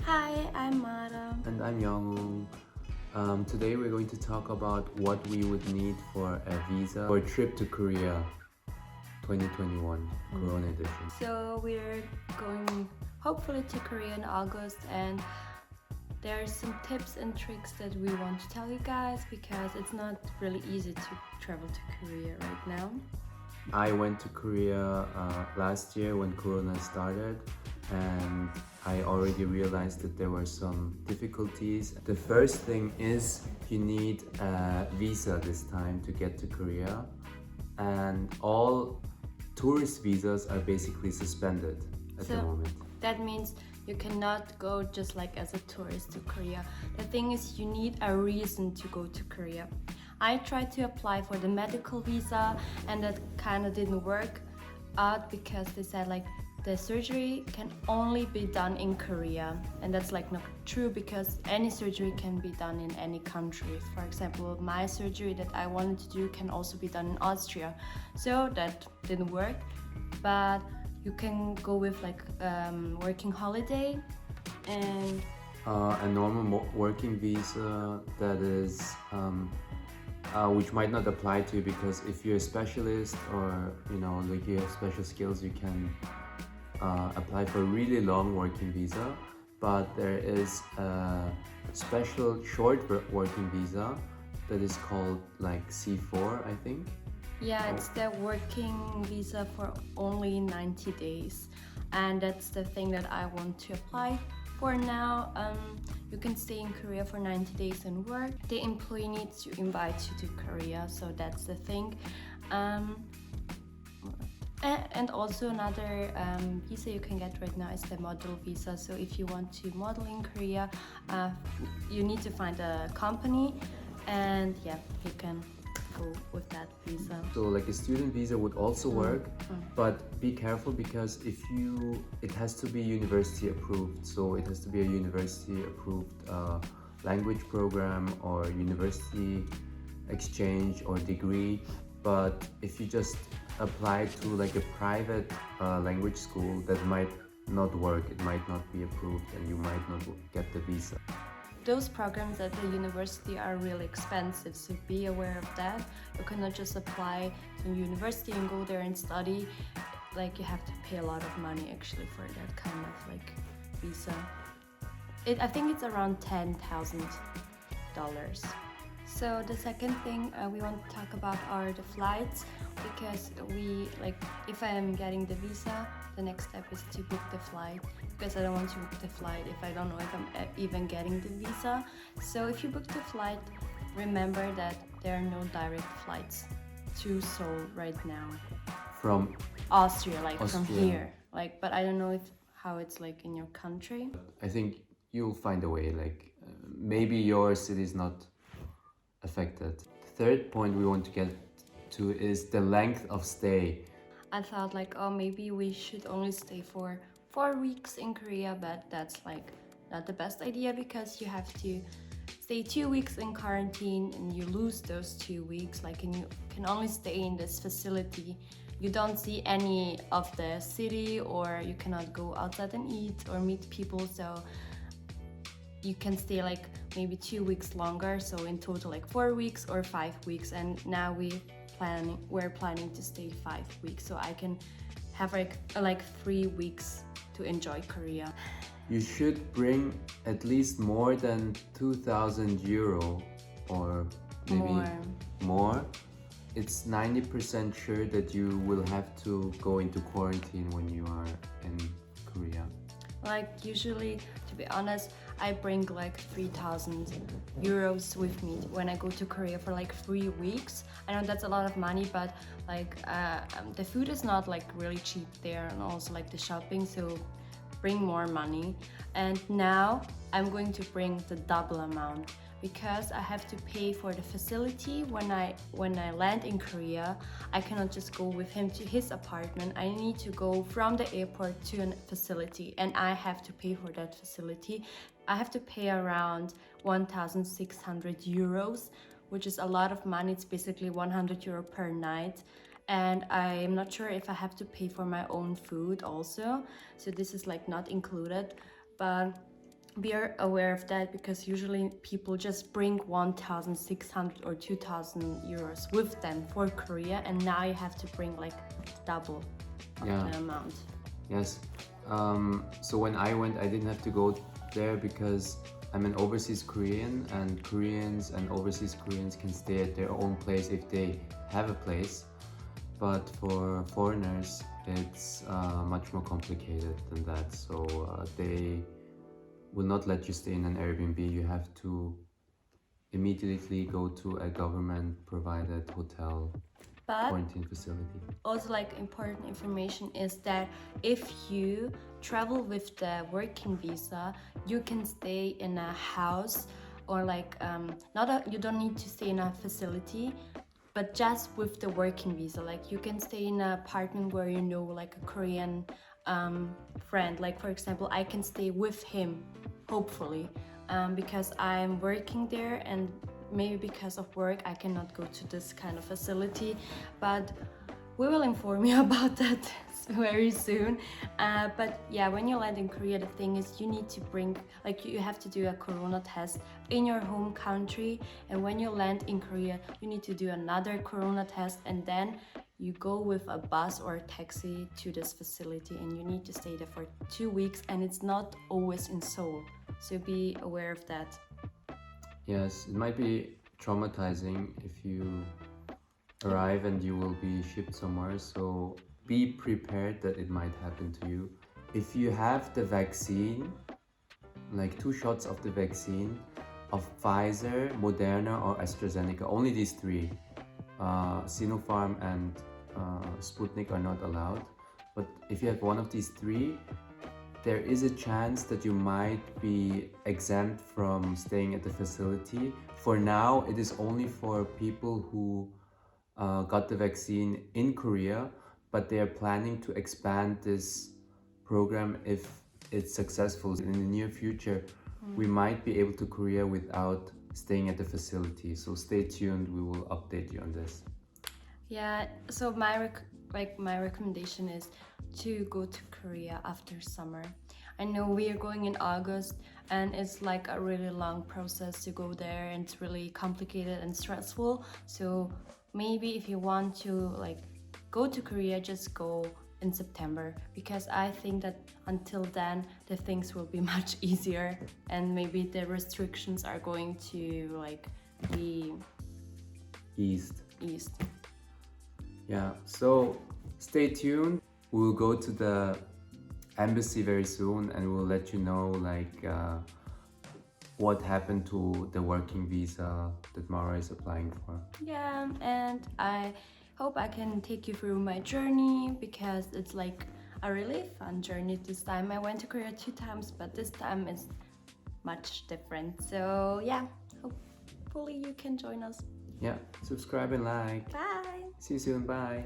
Hi, I'm Mara. And I'm Young. Today we're going to talk about what we would need for a visa for a trip to Korea 2021 Corona edition. So we're going hopefully to Korea in August, and there are some tips and tricks that we want to tell you guys because it's not really easy to travel to Korea right now. I went to Korea last year when Corona started, and I already realized that there were some difficulties. The first thing is you need a visa this time to get to Korea, and all tourist visas are basically suspended at the moment. That means you cannot go just like as a tourist to Korea. The thing is, you need a reason to go to Korea. I tried to apply for the medical visa, and that kind of didn't work out because they said like the surgery can only be done in Korea, and that's like not true because any surgery can be done in any country. For example, my surgery that I wanted to do can also be done in Austria, so that didn't work. But you can go with like working holiday and a normal working visa that is which might not apply to you, because if you're a specialist or like you have special skills, you can apply for a really long working visa. But there is a special short working visa that is called like C4, I think. yeah, it's the working visa for only 90 days, and that's the thing that I want to apply for now. You can stay in Korea for 90 days and work. The employee needs to invite you to Korea, so that's the thing. And also another visa you can get right now is the model visa. So if you want to model in Korea, you need to find a company, and yeah, you can go with that visa. So like a student visa would also work, but be careful because it has to be university approved. So it has to be a university approved language program or university exchange or degree. But if you just apply to like a private language school, that might not work. It might not be approved and you might not get the visa. Those programs at the university are really expensive, so be aware of that. You cannot just apply to a university and go there and study. Like, you have to pay a lot of money actually for that kind of like visa. I think it's around $10,000. So the second thing we want to talk about are the flights, because if I am getting the visa, the next step is to book the flight, because I don't want to book the flight if I don't know if I'm even getting the visa. So if you book the flight, remember that there are no direct flights to Seoul right now. From Austria, Austria. From here. But I don't know how it's like in your country. I think you'll find a way, maybe your city is not affected. Third point we want to get to is the length of stay. I thought maybe we should only stay for 4 weeks in Korea, but that's not the best idea, because you have to stay 2 weeks in quarantine and you lose those 2 weeks, and you can only stay in this facility. You don't see any of the city, or you cannot go outside and eat or meet people, so you can stay maybe 2 weeks longer, so in total 4 weeks or 5 weeks. And now we're planning to stay 5 weeks, so I can have 3 weeks to enjoy Korea. You should bring at least more than 2,000 euro, or maybe more. It's 90% sure that you will have to go into quarantine when you are in Korea. Usually, to be honest, I bring 3,000 euros with me when I go to Korea for 3 weeks. I know that's a lot of money, but the food is not really cheap there, and also the shopping, so bring more money. And now I'm going to bring the double amount, because I have to pay for the facility when I land in Korea. I cannot just go with him to his apartment. I need to go from the airport to a facility, and I have to pay for that facility. I have to pay around 1,600 euros, which is a lot of money. It's basically 100 euro per night. And I'm not sure if I have to pay for my own food also, so this is not included. But be aware of that, because usually people just bring 1,600 or 2,000 euros with them for Korea, and now you have to bring like double of Yeah. the amount. Yes. So when I went, I didn't have to go there because I'm an overseas Korean, and Koreans and overseas Koreans can stay at their own place if they have a place. But for foreigners, it's much more complicated than that. So they will not let you stay in an Airbnb. You have to immediately go to a government-provided hotel But quarantine facility. also, like, important information is that if you travel with the working visa, you can stay in a house, or like you don't need to stay in a facility, but just with the working visa. Like, you can stay in an apartment where you know, like, a Korean friend. Like, for example, I can stay with him, hopefully, because I'm working there, and maybe because of work I cannot go to this kind of facility, but we will inform you about that very soon. But yeah, when you land in Korea, the thing is, you need to bring, like, you have to do a corona test in your home country, and when you land in Korea, you need to do another corona test, and then you go with a bus or a taxi to this facility, and you need to stay there for 2 weeks, and it's not always in Seoul, so be aware of that. Yes, it might be traumatizing if you arrive and you will be shipped somewhere, so be prepared that it might happen to you. If you have the vaccine, like 2 shots of the vaccine of Pfizer, Moderna, or AstraZeneca, only these 3, Sinopharm and Sputnik are not allowed. But if you have one of these 3, there is a chance that you might be exempt from staying at the facility. For now, it is only for people who got the vaccine in Korea, but they are planning to expand this program if it's successful. In the near future, we might be able to Korea without staying at the facility. So stay tuned, we will update you on this. Yeah, so my recommendation is to go to Korea after summer. I know we are going in August, and it's like a really long process to go there, and it's really complicated and stressful. So maybe if you want to like go to Korea, just go in September, because I think that until then the things will be much easier, and maybe the restrictions are going to like be East. eased. Yeah, so stay tuned. We'll go to the embassy very soon, and we'll let you know like what happened to the working visa that Mara is applying for. Yeah, and I hope I can take you through my journey, because it's like a really fun journey this time. I went to Korea 2 times, but this time is much different. So yeah, hopefully you can join us. Yeah, subscribe and like. Bye! See you soon, bye.